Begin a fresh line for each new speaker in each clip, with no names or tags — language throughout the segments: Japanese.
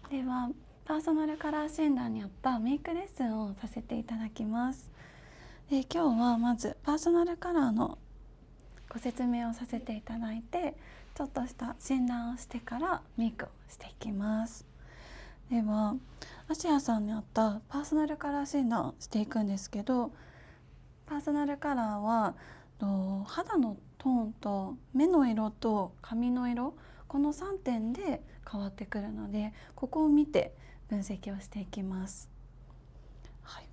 ではパーソナルカラー診断に合ったメイクレッスンをさせていただきます。で今日はまずパーソナルカラーのご説明をさせていただいて、ちょっとした診断をしてからメイクをしていきます。ではアシアさんに合ったパーソナルカラー診断をしていくんですけど、パーソナルカラーは肌のトーンと目の色と髪の色、この3点で変わってくるので、ここを見て分析をしていきます。はい、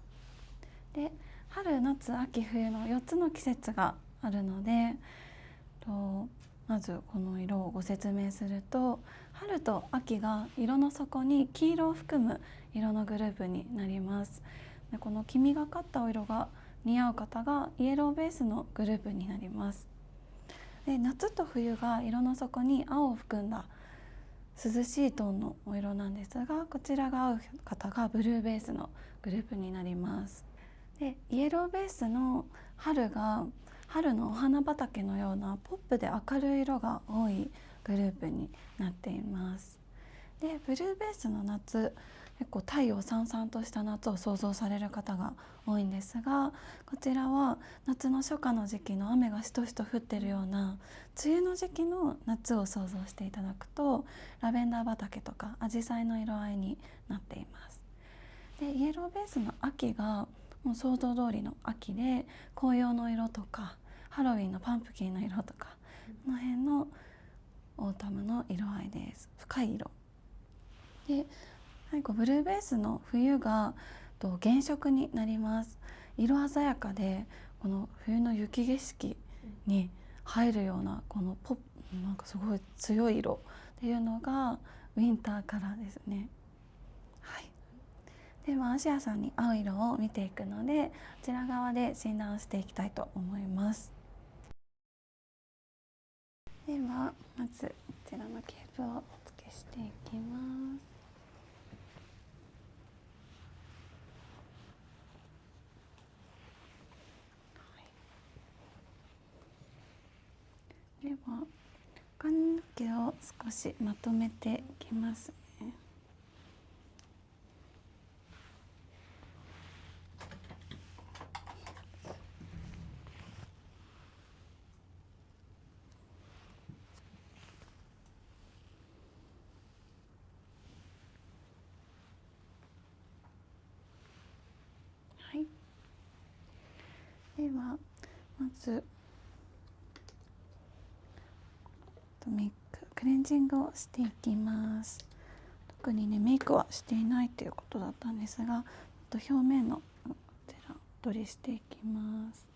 で春夏秋冬の4つの季節があるので、まずこの色をご説明すると、春と秋が色の底に黄色を含む色のグループになります。でこの黄みがかったお色が似合う方がイエローベースのグループになります。で夏と冬が色の底に青を含んだ涼しいトーンのお色なんですが、こちらが合う方がブルーベースのグループになります。でイエローベースの春が春のお花畑のようなポップで明るい色が多いグループになっています。でブルーベースの夏、結構太陽さんさんとした夏を想像される方が多いんですが、こちらは夏の初夏の時期の雨がしとしと降ってるような梅雨の時期の夏を想像していただくと、ラベンダー畑とかアジサイの色合いになっています。でイエローベースの秋がもう想像通りの秋で、紅葉の色とかハロウィンのパンプキンの色とか、この辺のオータムの色合いです。深い色で、最後ブルーベースの冬が原色になります。色鮮やかで、この冬の雪景色に入るようなこのなんかすごい強い色っていうのがウィンターカラーですね。はい、ではアシアさんに合う色を見ていくので、こちら側で診断していきたいと思います。ではまずこちらのケープをお付けしていきます。では髪の毛を少しまとめていきますね。はい、ではまずメイククレンジングをしていきます。特にねメイクはしていないということだったんですが、表面のこちらを取りしていきます。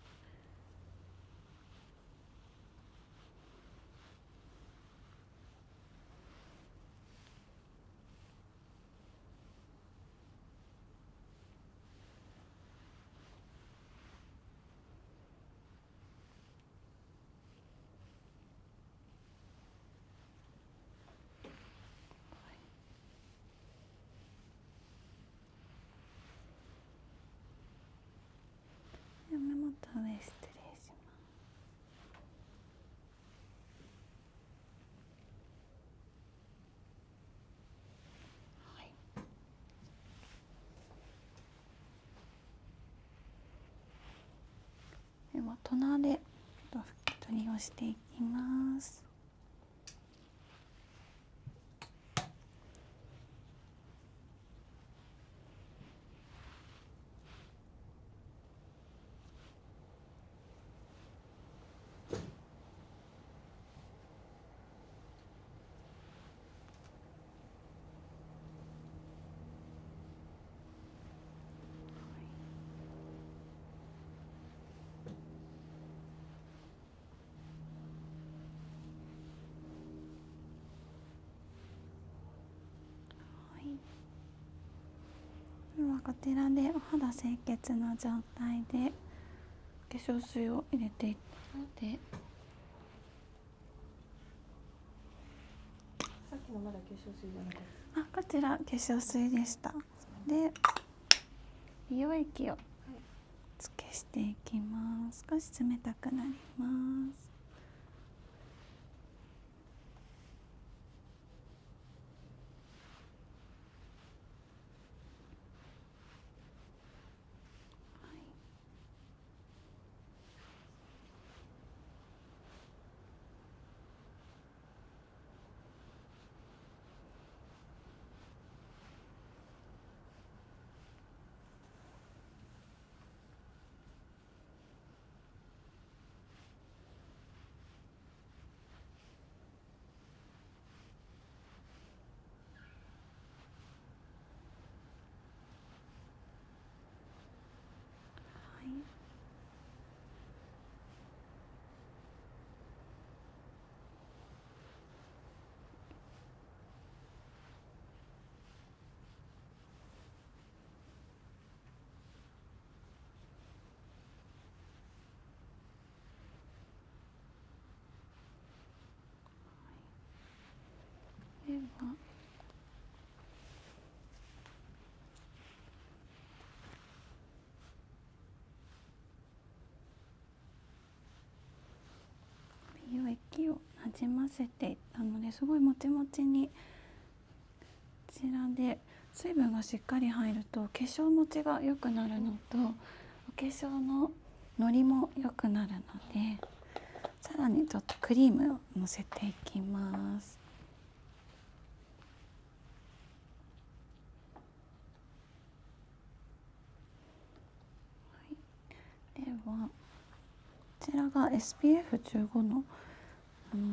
目元上失礼します。はい、では隣で拭き取りをしていきます。ではこちらでお肌清潔な状態で化粧水を入れていって
さっきのまだ化粧水じゃなかっ
こちら化粧水でした。で美容液をつけしていきます。少し冷たくなります。じませていったので、すごいもちもちに、こちらで水分がしっかり入ると化粧持ちが良くなるのと、お化粧ののりも良くなるので、さらにちょっとクリームをのせていきます。ではこちらが SPF15 の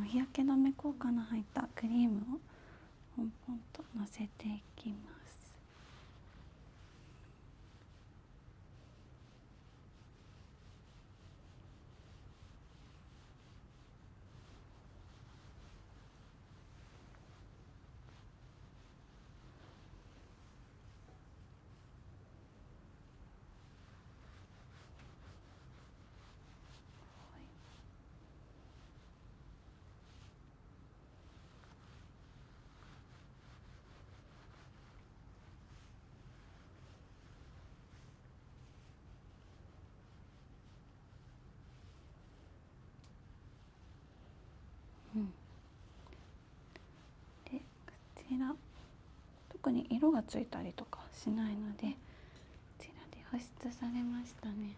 日焼け止め効果の入ったクリームをポンポンとのせていきます。でこちら特に色がついたりとかしないので、こちらで保湿されましたね。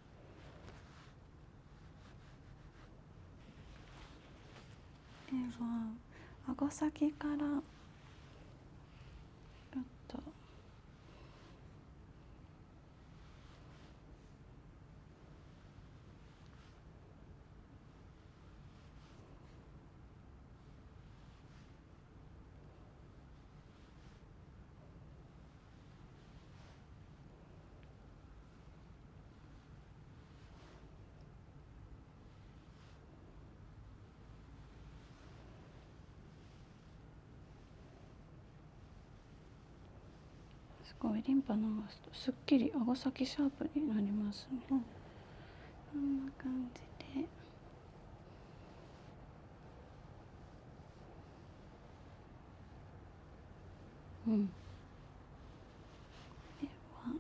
では顎先からちょっとすごいリンパ流すとすっきり顎先シャープになりますね。こんな感じで。ではこ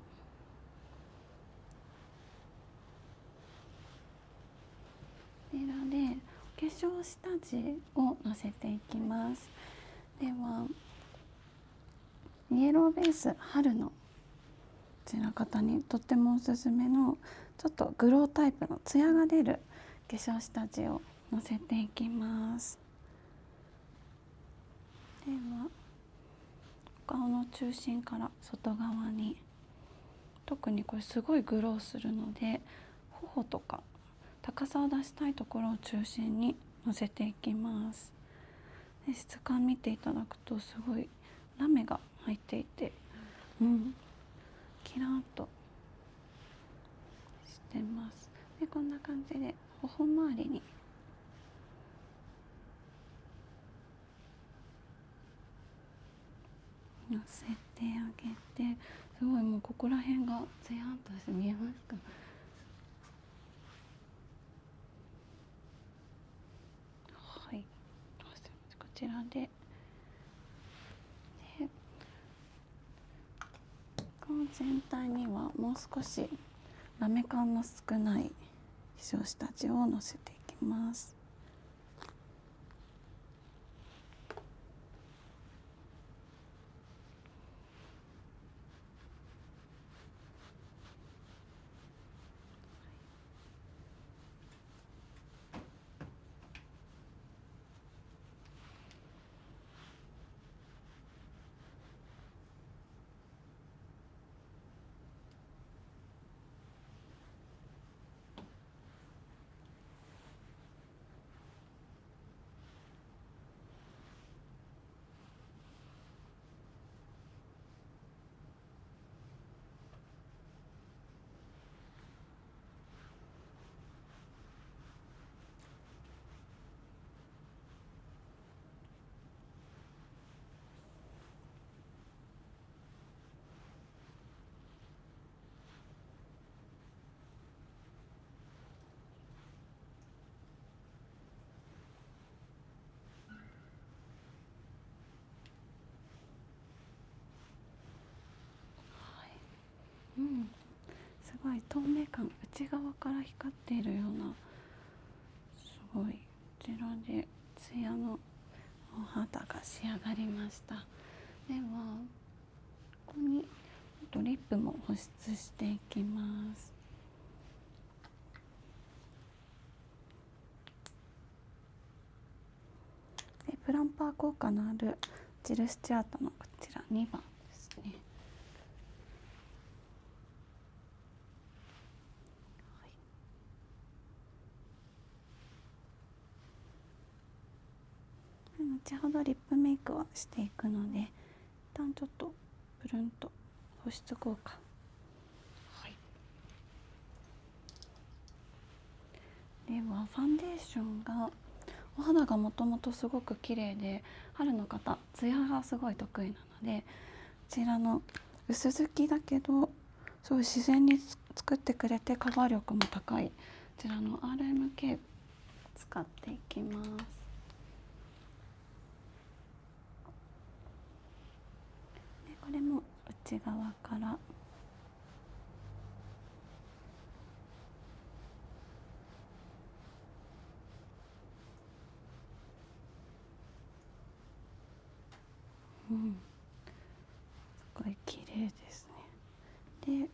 ちらでお化粧下地をのせていきます。ではイエローベース春のこちら方にとってもおすすめのちょっとグロータイプのツヤが出る化粧下地をのせていきます。では顔の中心から外側に、特にこれすごいグローするので頬とか高さを出したいところを中心にのせていきます。で質感見ていただくとすごいラメが入っていて、キラーっとしてます。でこんな感じで頬周りにのせてあげて、すごいもうここら辺がツヤンとして見えますか？はい、こちらで顔全体にはもう少しラメ感の少ない化粧下地をのせていきます。すごい透明感、内側から光っているような、すごいこちらでツツヤのお肌が仕上がりました。ではここにリップも保湿していきます。でプランパー効果のあるジル・スチュアートのこちら2番ですね。後ほどリップメイクはしていくので、一旦ちょっとプルンと保湿効果。ではファンデーションが、お肌がもともとすごく綺麗で、春の方ツヤがすごい得意なので、こちらの薄付きだけどすごい自然に作ってくれてカバー力も高いこちらの RMK 使っていきます。でこれも内側からすごい綺麗ですね。で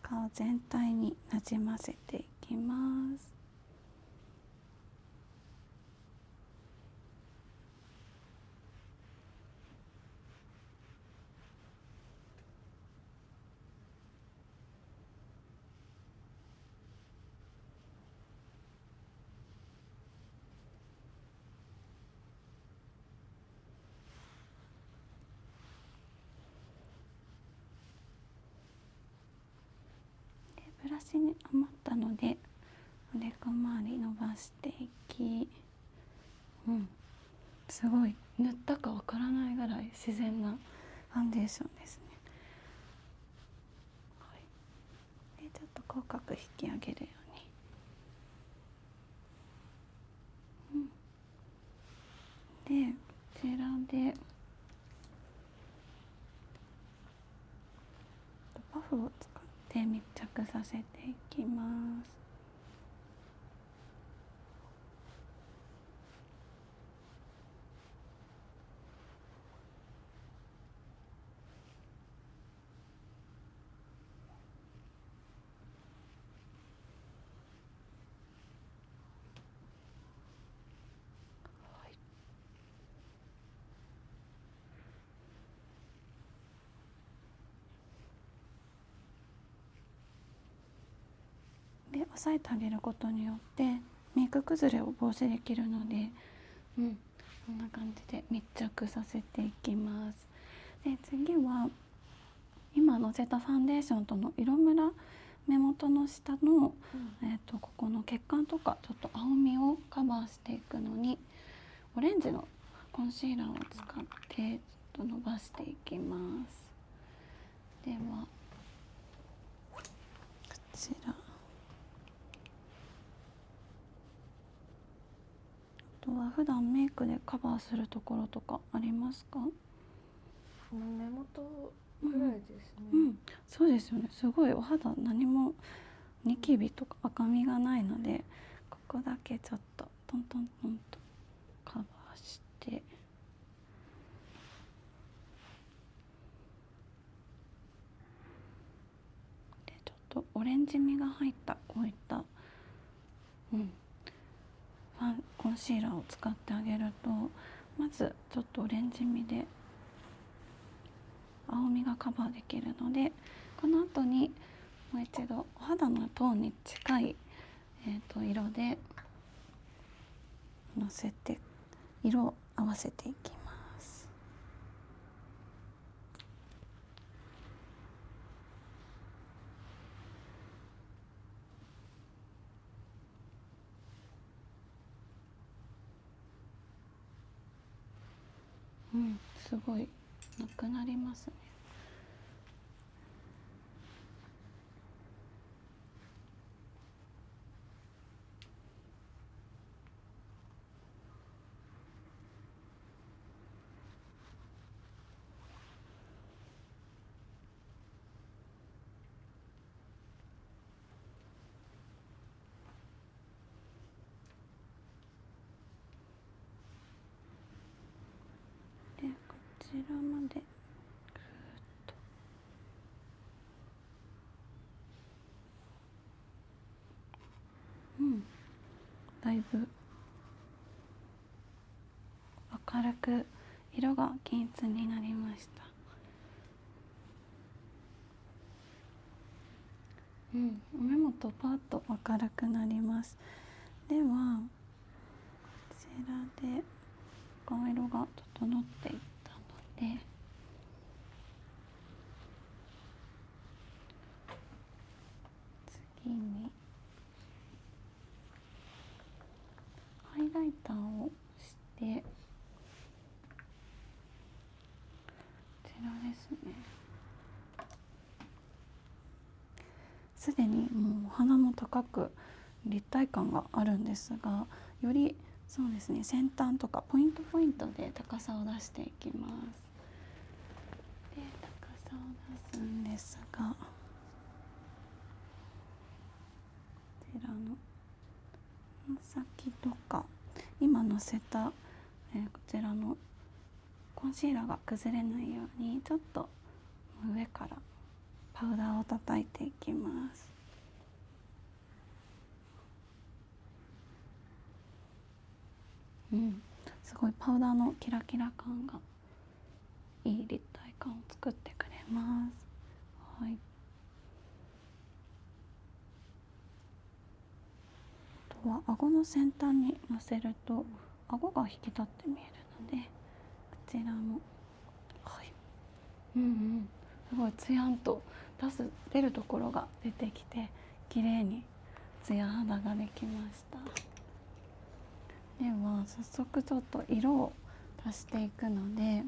顔全体になじませていきます。ブラシに余ったのでおでこ周り伸ばしていき、すごい塗ったかわからないぐらい自然なファンデーションですね。でちょっと口角引き上げるように、でこちらでパフを使って密着させていきます。で押さえてあげることによってメイク崩れを防止できるので、こんな感じで密着させていきます。で次は今のせたファンデーションとの色ムラ、目元の下の、ここの血管とかちょっと青みをカバーしていくのにオレンジのコンシーラーを使ってちょっと伸ばしていきます。ではこちら、あとは普段メイクでカバーするところとかありますか？
目元ぐらいですね。
そうですよね。すごいお肌何もニキビとか赤みがないので、ここだけちょっとトントントンとカバーして、でちょっとオレンジ味が入ったこういった、コンシーラーを使ってあげると、まずちょっとオレンジ味で青みがカバーできるので、この後にもう一度お肌のトーンに近い、色でのせて色を合わせていきます。すごいなくなりますね。ちらまでぐーっと。だいぶ明るく色が均一になりました。お目元パッと明るくなります。ではこちらで顔色が整っていったので、次にハイライターをしてこちらですね。すでにもうお鼻も高く立体感があるんですが、よりそうですね、先端とかポイントポイントで高さを出していきます。で、高さを出すんですが、こちらの先とか今のせた、こちらのコンシーラーが崩れないようにちょっと上からパウダーを叩いていきます。すごいパウダーのキラキラ感がいい立体感を作ってくれます。はい。あとは顎の先端にのせると顎が引き立って見えるので、こちらも、はい、すごいツヤンと出るところが出てきて綺麗にツヤ肌ができました。では早速ちょっと色を足していくので、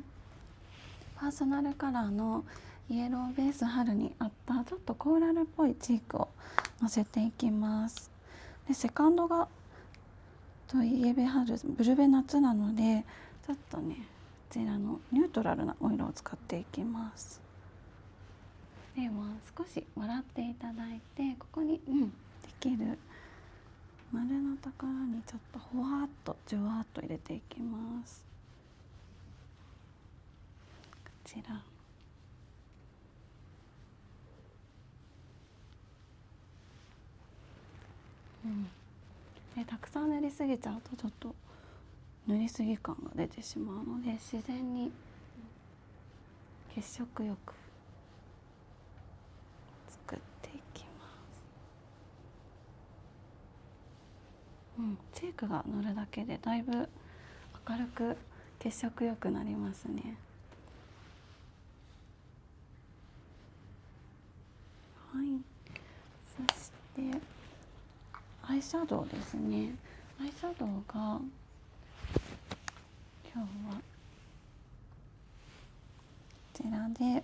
パーソナルカラーのイエローベース春に合ったちょっとコーラルっぽいチークをのせていきます。でセカンドがイエベ春ブルベ夏なので、ちょっとねこちらのニュートラルなお色を使っていきます。では少し笑っていただいて、ここに、できる丸のところにちょっとほわっとじゅわっと入れていきます。こちらでたくさん塗りすぎちゃうとちょっと塗りすぎ感が出てしまうので、自然に血色よく作っていきます。チークが塗るだけでだいぶ明るく血色よくなりますね。はい。そしてアイシャドウですね。アイシャドウが今日はこちらで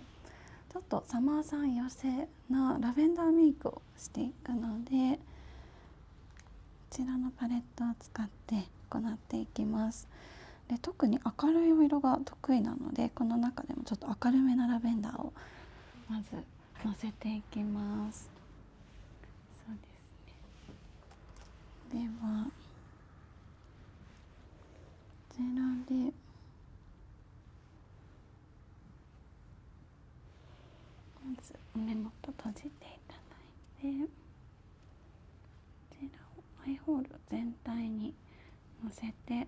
ちょっとサマーさん寄せなラベンダーメイクをしていくので、こちらのパレットを使って行っていきます。で特に明るいお色が得意なので、この中でもちょっと明るめなラベンダーをまずのせていきます。そうですね。ではこちらでまず目元閉じていただいて、こちらをアイホール全体にのせて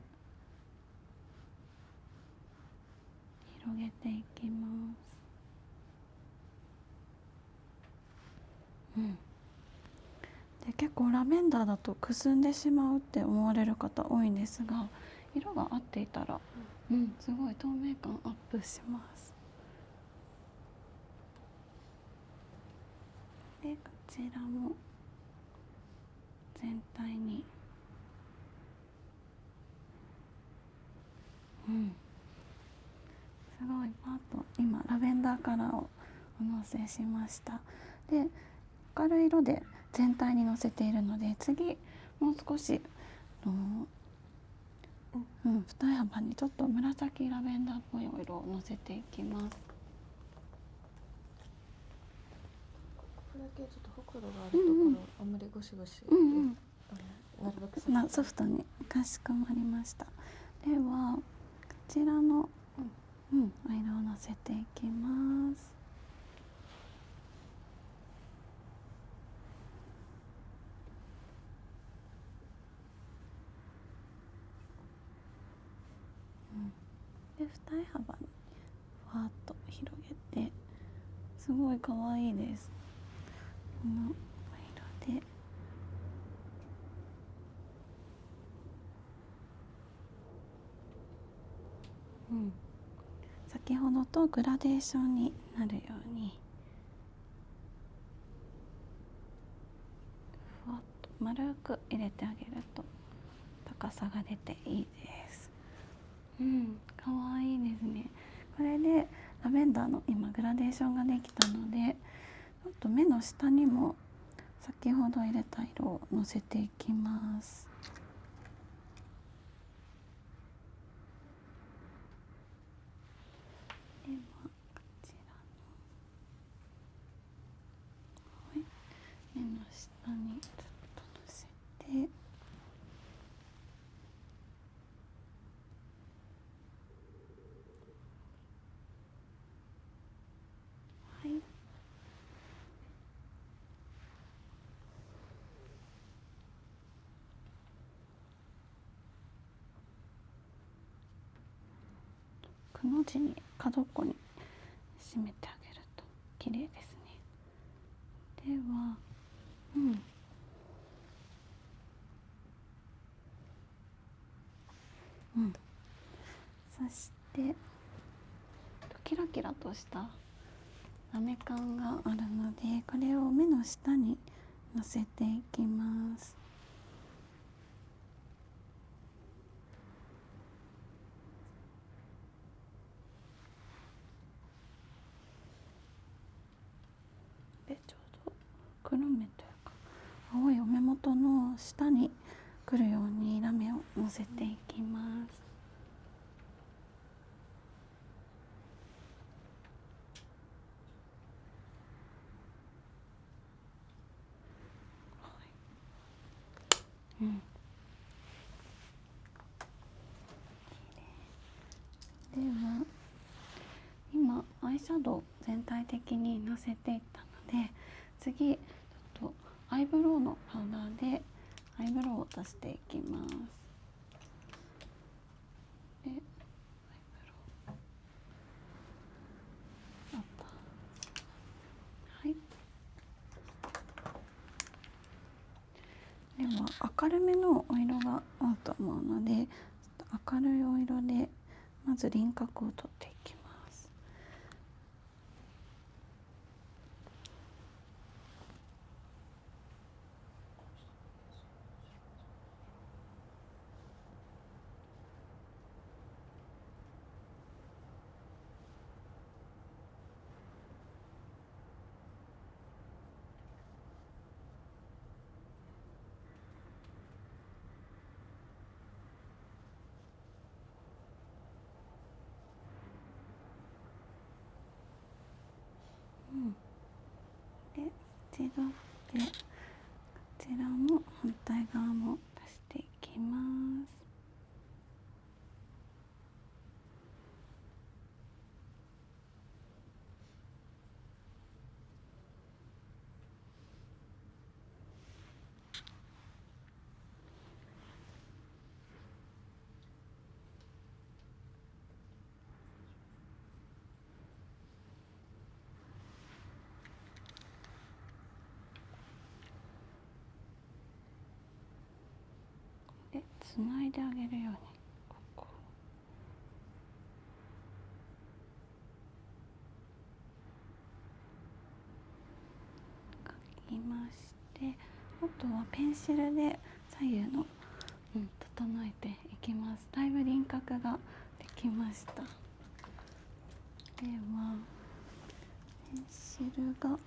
広げていきます。で結構ラベンダーだとくすんでしまうって思われる方多いんですが、色が合っていたら、すごい透明感アップします。でこちらも全体に、すごいパッと今ラベンダーカラーをおのせしました。で明るい色で全体にのせているので、次もう少し二重幅にちょっと紫ラベンダーっぽいお色をのせていきます。
ここだけちょっとほくろがあるところ、あんまりゴシゴシ、なるべく
ソフトにかしこまりました。ではこちらのお色をのせていきます。で二重幅にふわっと広げて、すごい可愛いです。このお色で先ほどとグラデーションになるようにふわっと丸く入れてあげると高さが出ていいです。可愛いですね。これでラベンダーの今グラデーションができたので、ちょっと目の下にも先ほど入れた色をのせていきます。ではこちらの、目の下にちょっとのせて、くの字に角っこに締めてあげると綺麗ですね。では、そしてキラキラとしたラメ感があるので、これを目の下にのせていきます。でちょうど黒目というか青いお目元の下に来るようにラメをのせていきます。では今アイシャドウ全体的にのせていったので、次ちょっとアイブロウのパウダーでアイブロウを足していきます。でアイブロウあとでは明るめのお色が合うと思うので、ちょっと明るいお色でまず輪郭を取っていきます。で一度でこちらも反対側も足していきます。でつないであげるようにここ描きまして、あとはペンシルで左右の、整えていきます。だいぶ輪郭ができました。ではペンシルが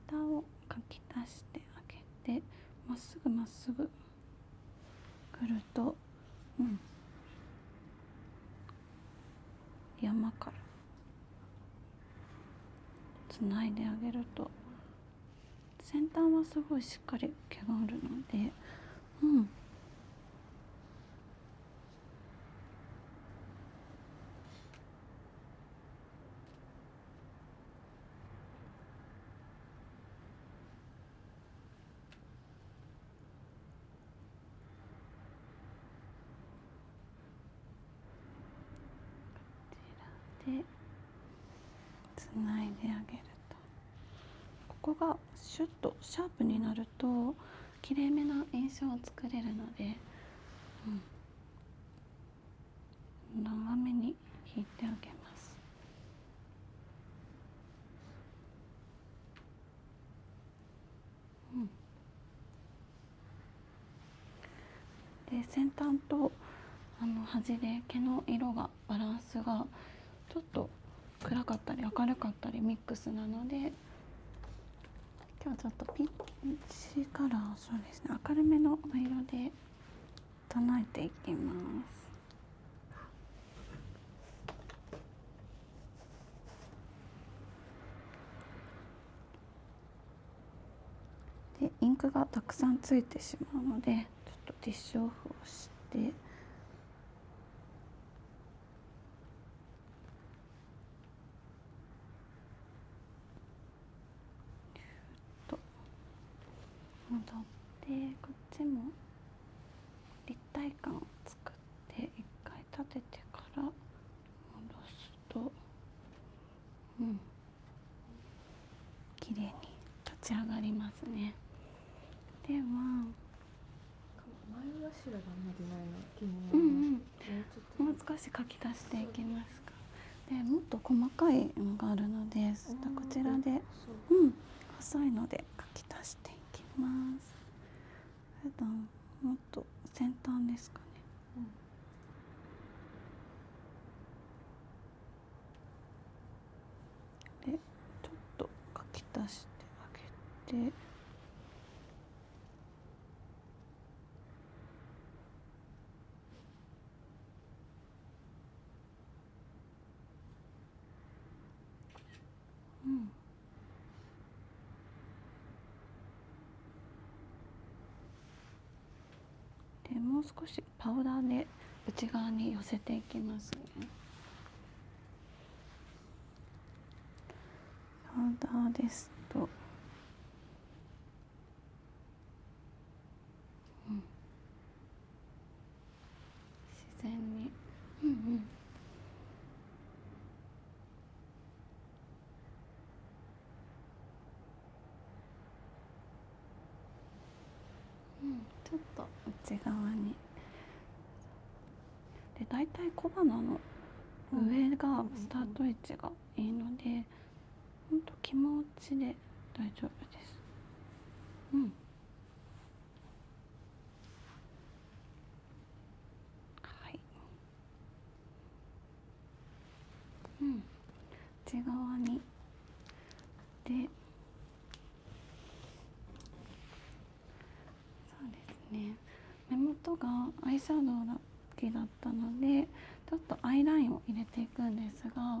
下を描き足してあげて、まっすぐまっすぐくると、山からつないであげると、先端はすごいしっかり毛があるので、でつないであげると、ここがシュッとシャープになるときれいめな印象を作れるので、長めに引いてあげます。で先端と端で毛の色がバランスがちょっと暗かったり明るかったりミックスなので、今日はちょっとピンチカラー、そうですね、明るめのお色で整えていきます。でインクがたくさんついてしまうので、ちょっとティッシュオフをして、戻ってこっちも立体感を作って一回立ててから戻すと、綺麗に立ち上がりますね。では
前頭があんまりないの気になります。
もう少し描き足していきますか。でもっと細かいのがあるので、こちらで細いので描き足していきます。普段もっと先端ですかね。でちょっと描き足してあげて、でもう少しパウダーで内側に寄せていきますね。パウダーですと、自然に、ちょっと内側に。でだいたい小鼻の上がスタート位置がいいので、ほんと気持ちで大丈夫です。はい。内側に。でそうですね、目元がアイシャドウだけだったのでちょっとアイラインを入れていくんですが、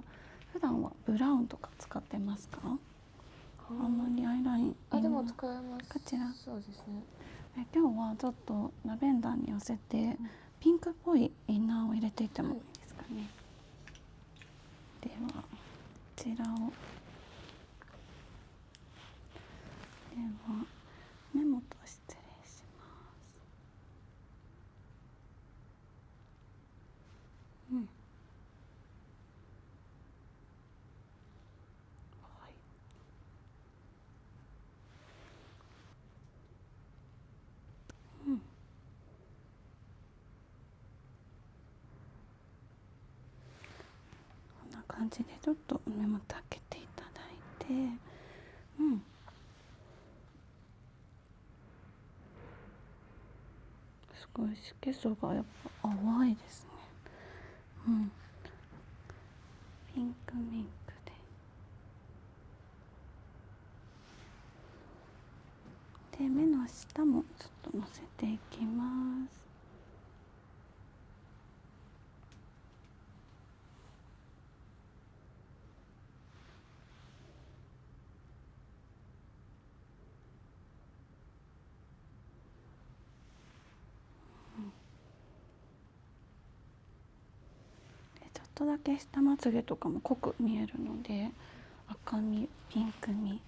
普段はブラウンとか使ってますか？あんまりアイライン
でも使えます。
こちら
そうですね。
今日はちょっとラベンダーに寄せて、ピンクっぽいインナーを入れていってもいいですかね。ではこちらを、では目元失礼します。はい。こんな感じでちょっと目元開けていただいて、すごい色素がやっぱ淡いですね。ピンクミンクで目の下もちょっとのせていきます。とだけ下まつげとかも濃く見えるので、赤み、ピンクみ、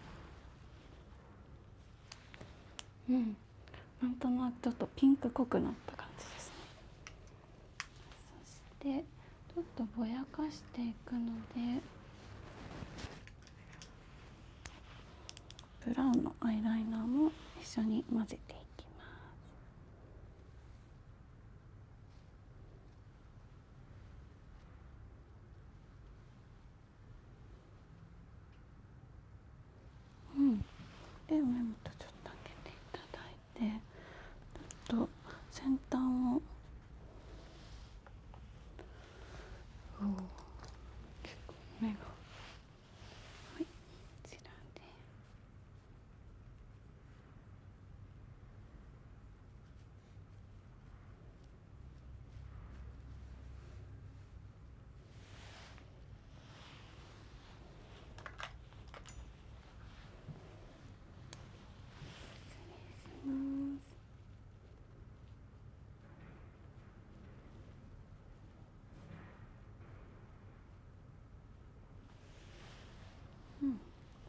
なんとなくちょっとピンク濃くなった感じですね。そしてちょっとぼやかしていくので、ブラウンのアイライナーも一緒に混ぜていきます。で上元ちょっと開けていただいて、と先端を結構目が、はい、こちらで。失礼します。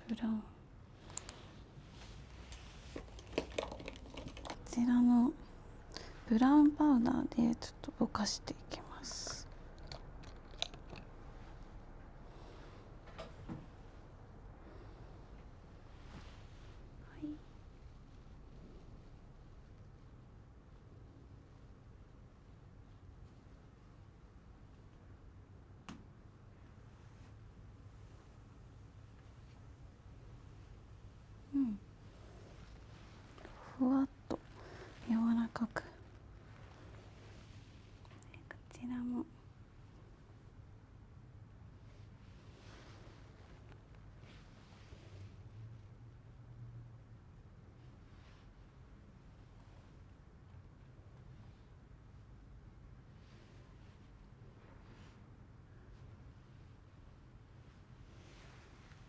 ブラウン、こちらのブラウンパウダーでちょっとぼかしていきます。はい、ふわっと柔らかく、こちらも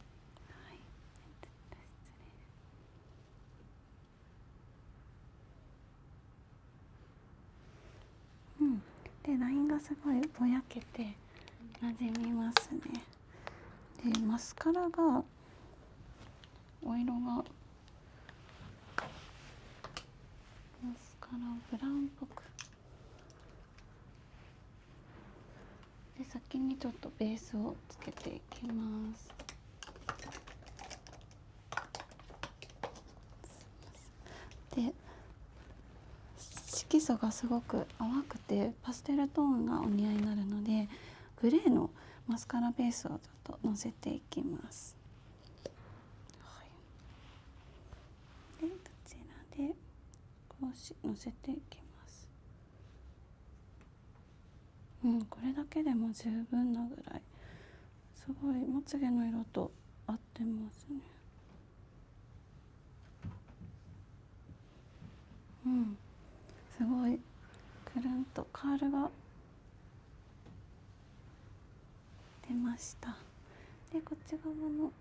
はい、でラインがすごいぼやけて馴染みますね。でマスカラがお色がマスカラをブラウンっぽく、で先にちょっとベースをつけていきます。で色素がすごく淡くてパステルトーンがお似合いになるので、グレーのマスカラベースをちょっとのせていきます。はい、でこちらで少しのせていきます。これだけでも十分なぐらいすごいまつげの色と合ってますね。すごいくるんとカールが出ました。でこっち側も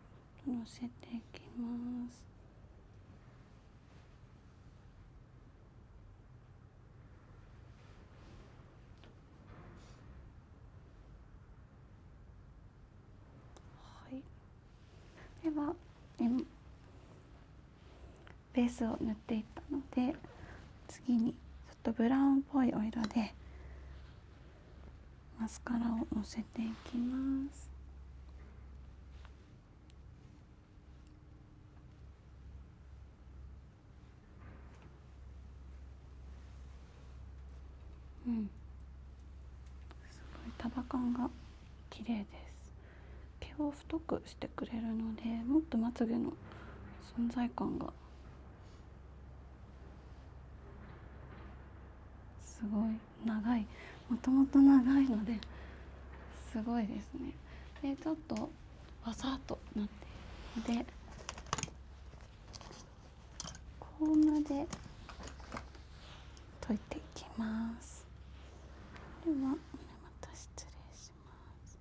のせていきます。はい、では今ベースを塗っていったので、次にちょっとブラウンっぽいお色でマスカラをのせていきます。すごい束感が綺麗です。毛を太くしてくれるので、もっとまつげの存在感がすごい長い、もともと長いのですごいですね。でちょっとバサッとなっているので、コームで溶いていきます。ではまた失礼します。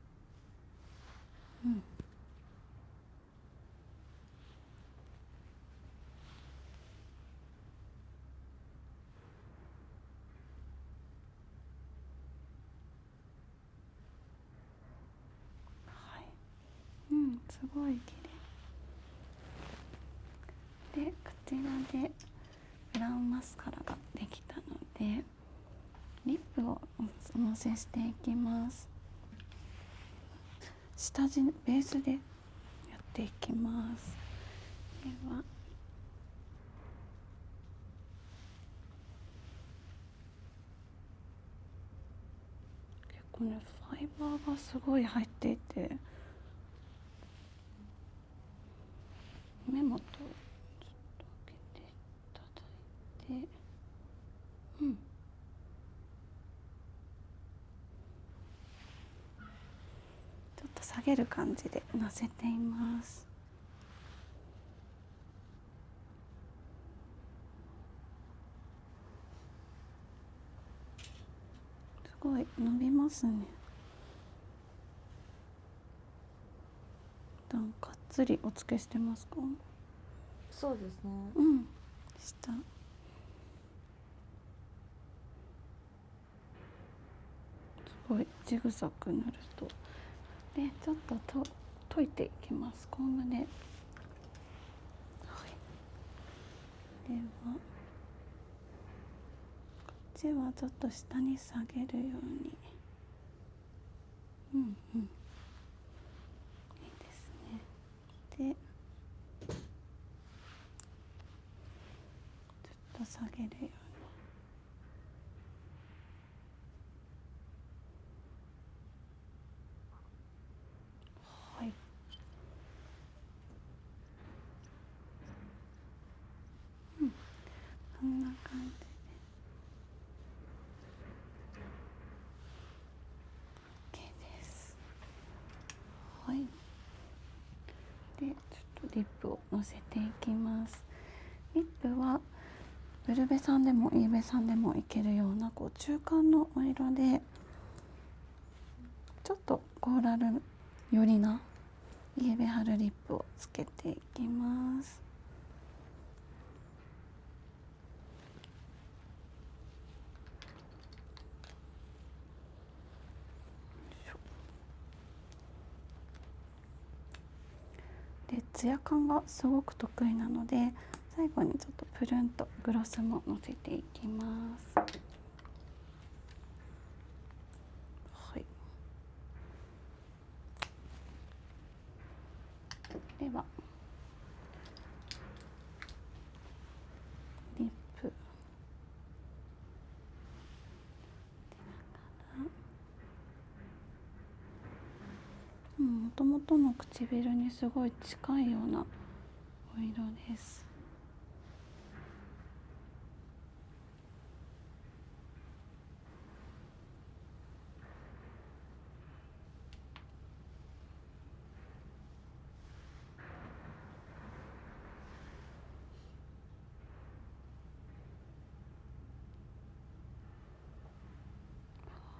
すごい綺麗で、こちらでブラウンマスカラができたのでリップをおのせしていきます。下地ベースでやっていきます。では結構ねファイバーがすごい入っていて、目元をちょっと開けていただいて、ちょっと下げる感じでのせています。すごい伸びますね。がっつりお付けしてますか？
そうですね。
下すごいジグザグ塗るとで、ちょっと溶いていきます、コームで。はい、ではこっちはちょっと下に下げるように。いいですね。でちょっと下げるように。はい、こんな感じで OK です。はい、でちょっとリップをのせていきます。リップはブルベさんでもイーベさんでもいけるようなこう中間のお色で、ちょっとコーラル寄りなイーベハルリップをつけていきます。でツヤ感がすごく得意なので、最後にちょっとプルンとグロスものせていきます。はい、ではリップもともとの唇にすごい近いようなお色です。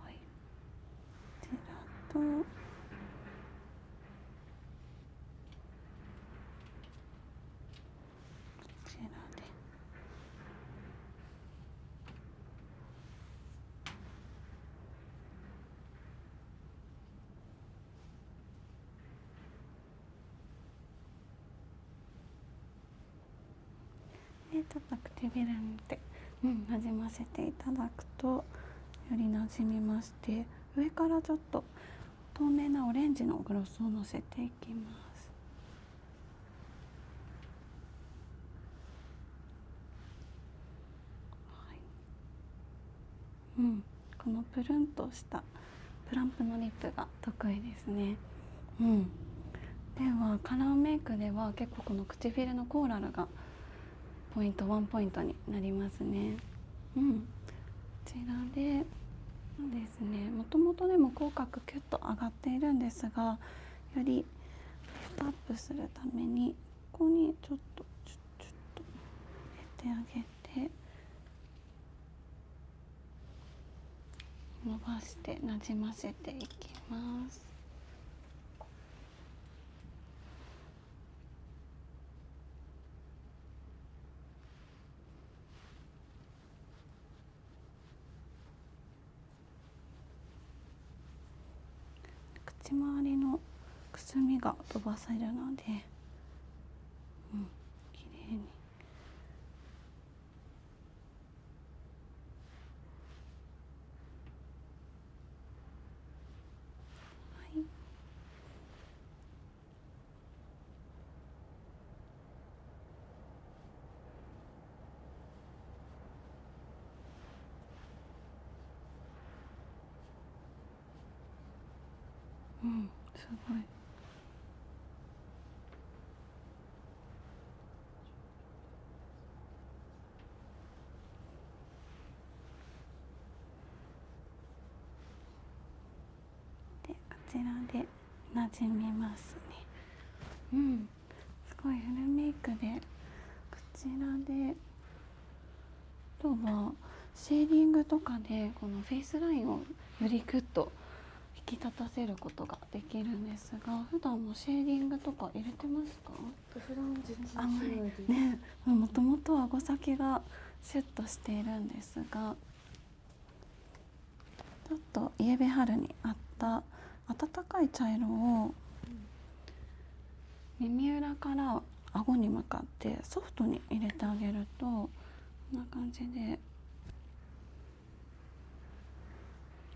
はい、こちらとこちらで。でちょっと唇にて、なじませていただくとよりなじみまして、上からちょっと透明なオレンジのグロスをのせていきます。はい、このプルンとしたプランプのリップが得意ですね。ではカラーメイクでは結構この唇のコーラルがワンポイントになりますね。こちらでそうですね、もともとでも口角キュッと上がっているんですが、よりリフトアップするためにここにちょっと入れてあげて、伸ばしてなじませていきます。口周りのくすみが飛ばせるので、綺麗に。はい。すごい。で、こちらで馴染みますね。すごいフルメイクで、こちらであとはシェーディングとかでこのフェイスラインをよりグッと引き立たせることができるんですが、普段もシェーディングとか入れてますか？
普段実
あんまり
しないです。
ね、もともとは顎先がシュッとしているんですが、ちょっとイエベ春に合った暖かい茶色を耳裏から顎に向かってソフトに入れてあげると、こんな感じで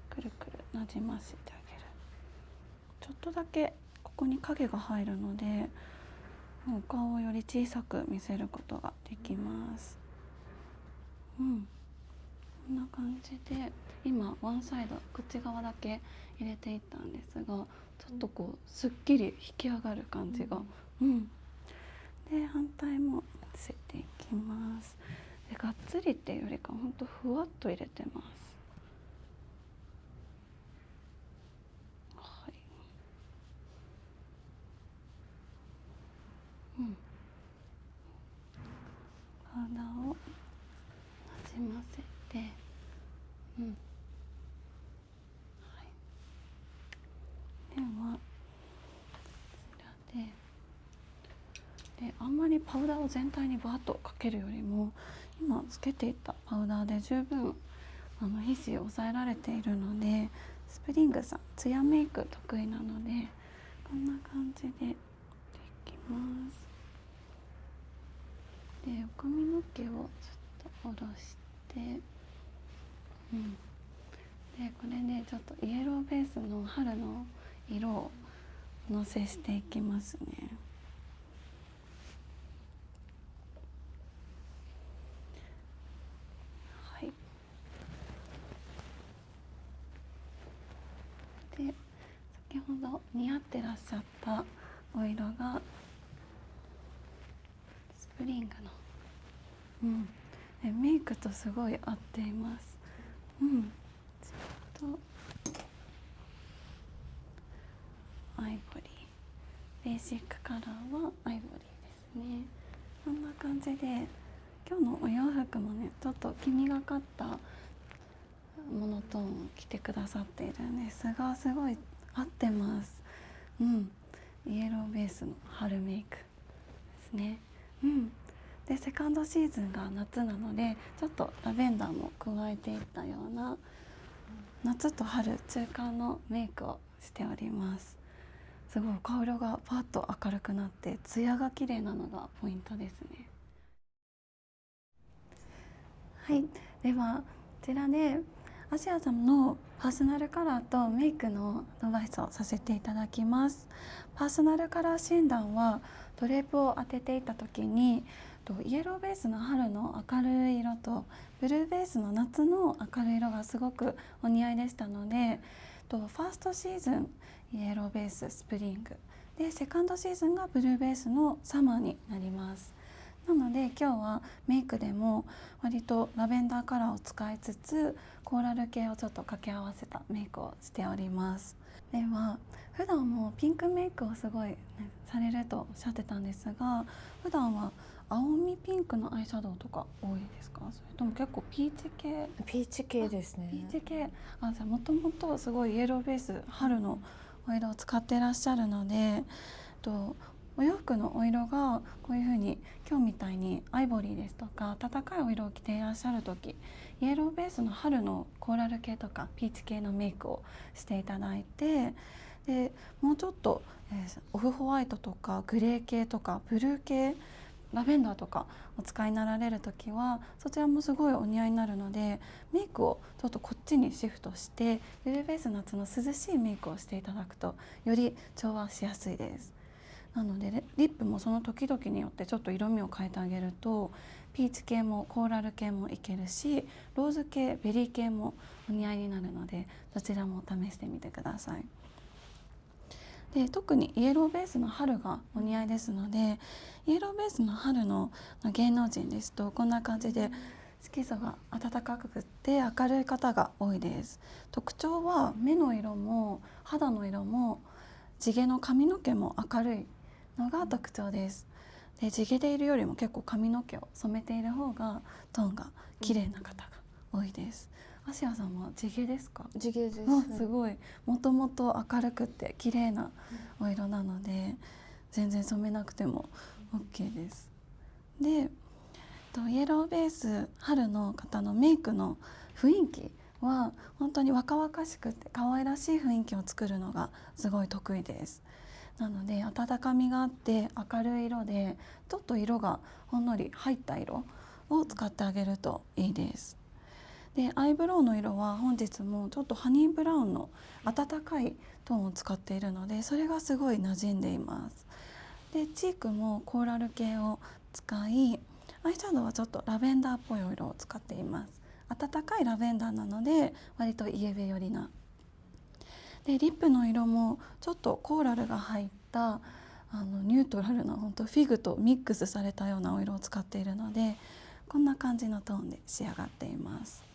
くるくるなじませてあげる。ちょっとだけここに影が入るので、お顔をより小さく見せることができます。こんな感じで今ワンサイドこっち側だけ入れていったんですが、ちょっとこうすっきり引き上がる感じが、で反対ものせていきます。でがっつりっていうよりかほんとふわっと入れてます。はい、パウダーをなじませて、はい、ではこちらであんまりパウダーを全体にバーッとかけるよりも、今つけていたパウダーで十分皮脂を抑えられているので、スプリングさんツヤメイク得意なのでこんな感じでできます。で髪の毛をちょっと下ろして、でこれでちょっとイエローベースの春の色をのせしていきますね。はい。で先ほど似合ってらっしゃったお色がスプリングの、メイクとすごい合っています。ちょっとアイボリー、ベーシックカラーはアイボリーですね。こんな感じで今日のお洋服もね、ちょっと黄みがかったモノトーンを着てくださっているんですが、すごい合ってます。イエローベースの春メイクですね。でセカンドシーズンが夏なので、ちょっとラベンダーも加えていったような夏と春中間のメイクをしております。すごい顔色がパッと明るくなってツヤが綺麗なのがポイントですね。はい、ではこちらでアシアさんのパーソナルカラーとメイクのアドバイスをさせていただきます。パーソナルカラー診断はドレープを当てていた時に、イエローベースの春の明るい色とブルーベースの夏の明るい色がすごくお似合いでしたので、ファーストシーズンイエローベーススプリングで、セカンドシーズンがブルーベースのサマーになります。なので今日はメイクでも割とラベンダーカラーを使いつつコーラル系をちょっと掛け合わせたメイクをしております。では普段もピンクメイクをすごい、されるとおっしゃってたんですが、普段は青みピンクのアイシャドウとか多いですか？それとも結構ピーチ系？
ピーチ系ですね。
ピーチ系。じゃあもともとすごいイエローベース春のお色を使ってらっしゃるので、お洋服のお色がこういう風に今日みたいにアイボリーですとか温かいお色を着ていらっしゃる時、イエローベースの春のコーラル系とかピーチ系のメイクをしていただいて、でもうちょっと、オフホワイトとかグレー系とかブルー系、ラベンダーとかお使いになられる時はそちらもすごいお似合いになるので、メイクをちょっとこっちにシフトしてブルーベース夏の涼しいメイクをしていただくとより調和しやすいです。なのでリップもその時々によってちょっと色味を変えてあげるとピーチ系もコーラル系もいけるし、ローズ系ベリー系もお似合いになるのでどちらも試してみてください。で特にイエローベースの春がお似合いですので、イエローベースの春の芸能人ですとこんな感じで色素が暖かくって明るい方が多いです。特徴は目の色も肌の色も地毛の髪の毛も明るいのが特徴です。で地毛でいるよりも結構髪の毛を染めている方がトーンが綺麗な方が多いです。アシアさんは地毛ですか？
地毛です。
すごい、もともと明るくて綺麗なお色なので全然染めなくても OK です。でイエローベース春の方のメイクの雰囲気は本当に若々しくて可愛らしい雰囲気を作るのがすごい得意です。なので温かみがあって明るい色でちょっと色がほんのり入った色を使ってあげるといいです。でアイブロウの色は本日もちょっとハニーブラウンの温かいトーンを使っているのでそれがすごい馴染んでいます。でチークもコーラル系を使い、アイシャドウはちょっとラベンダーっぽいお色を使っています。温かいラベンダーなので割とイエベ寄りな。でリップの色もちょっとコーラルが入ったニュートラルな本当フィグとミックスされたようなお色を使っているのでこんな感じのトーンで仕上がっています。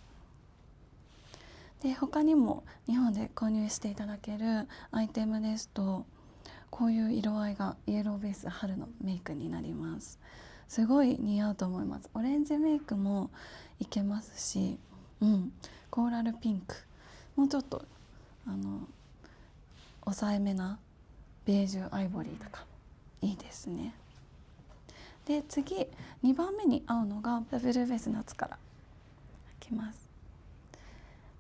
で他にも日本で購入していただけるアイテムですとこういう色合いがイエローベース春のメイクになります。すごい似合うと思います。オレンジメイクもいけますし、コーラルピンクもうちょっと抑えめなベージュアイボリーとかいいですね。で次2番目に合うのがブルーベース夏からいきます。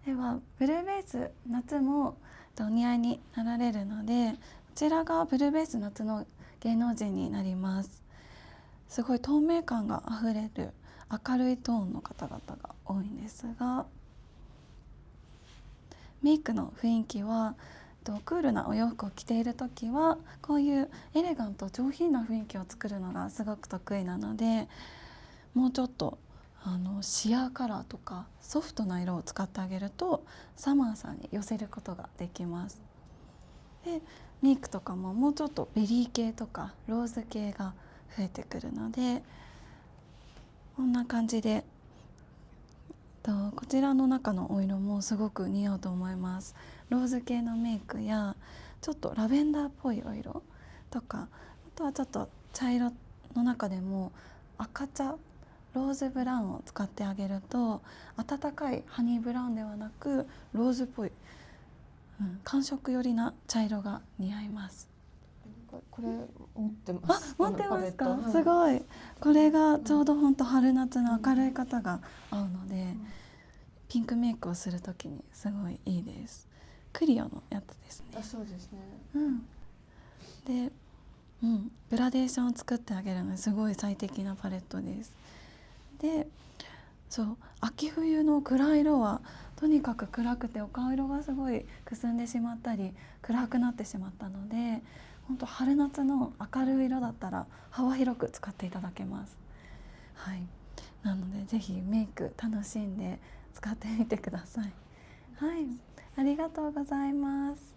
ではブルーベース夏もお似合いになられるのでこちらがブルーベース夏の芸能人になります。すごい透明感があふれる明るいトーンの方々が多いんですが、メイクの雰囲気はクールなお洋服を着ている時はこういうエレガント上品な雰囲気を作るのがすごく得意なのでもうちょっとシアーカラーとかソフトな色を使ってあげるとサマーさんに寄せることができます。でメイクとかももうちょっとベリー系とかローズ系が増えてくるのでこんな感じでこちらの中のお色もすごく似合うと思います。ローズ系のメイクやちょっとラベンダーっぽいお色とか、あとはちょっと茶色の中でも赤茶ローズブラウンを使ってあげると温かいハニーブラウンではなくローズっぽい、寒色寄りな茶色が似合います。
これ持ってます。
持ってますか？すごい。これがちょうど本当春夏の明るい方が合うので、ピンクメイクをするときにすごいいいです。クリオのやつですね。
そうですね。
で、グラデーションを作ってあげるのですごい最適なパレットです。で、秋冬の暗い色はとにかく暗くてお顔色がすごいくすんでしまったり暗くなってしまったので本当春夏の明るい色だったら幅広く使っていただけます。なのでぜひメイク楽しんで使ってみてください。ありがとうございます。